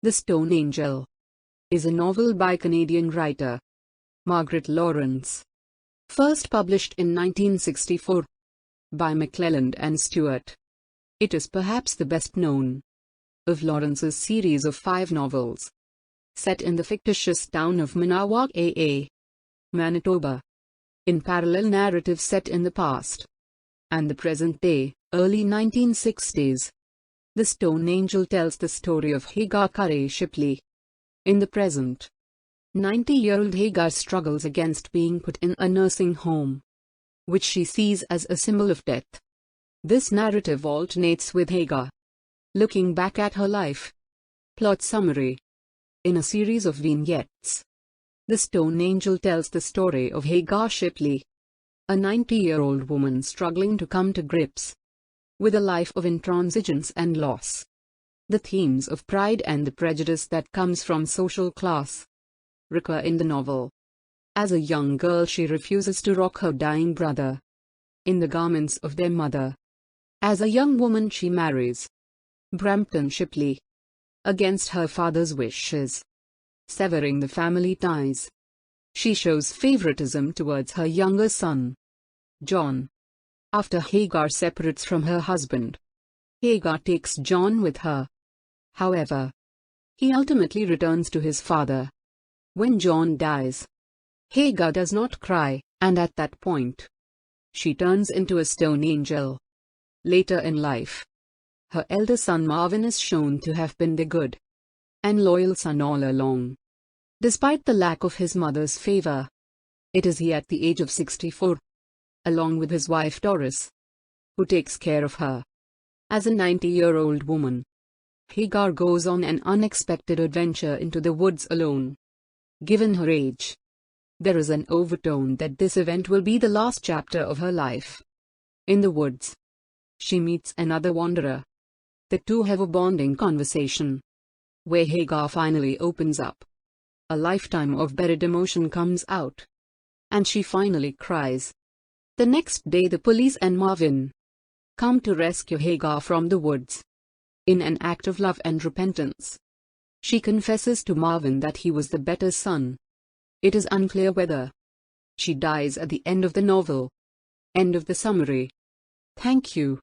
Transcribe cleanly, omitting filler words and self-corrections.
The Stone Angel is a novel by Canadian writer Margaret Laurence. First published in 1964 by McClelland and Stewart. It is perhaps the best known of Laurence's series of 5 novels, set in the fictitious town of Manawa, Manitoba, in parallel narrative set in the past and the present day, early 1960s. The Stone Angel tells the story of Hagar Shipley. In the present, 90-year-old Hagar struggles against being put in a nursing home, which she sees as a symbol of death. This narrative alternates with Hagar looking back at her life. Plot summary. In a series of vignettes, the Stone Angel tells the story of Hagar Shipley, a 90-year-old woman struggling to come to grips with a life of intransigence and loss. The themes of pride and the prejudice that comes from social class recur in the novel. As a young girl, she refuses to rock her dying brother in the garments of their mother. As a young woman, she marries Brampton Shipley against her father's wishes, severing the family ties. She shows favoritism towards her younger son, John. After Hagar separates from her husband, Hagar takes John with her. However, he ultimately returns to his father. When John dies, Hagar does not cry, and at that point, she turns into a stone angel. Later in life, her elder son Marvin is shown to have been the good and loyal son all along, despite the lack of his mother's favor. It is he at the age of 64, along with his wife Doris, who takes care of her. As a 90-year-old woman, Hagar goes on an unexpected adventure into the woods alone. Given her age, there is an overtone that this event will be the last chapter of her life. In the woods, she meets another wanderer. The two have a bonding conversation, where Hagar finally opens up. A lifetime of buried emotion comes out, and she finally cries. The next day, the police and Marvin come to rescue Hagar from the woods. In an act of love and repentance, she confesses to Marvin that he was the better son. It is unclear whether she dies at the end of the novel. End of the summary. Thank you.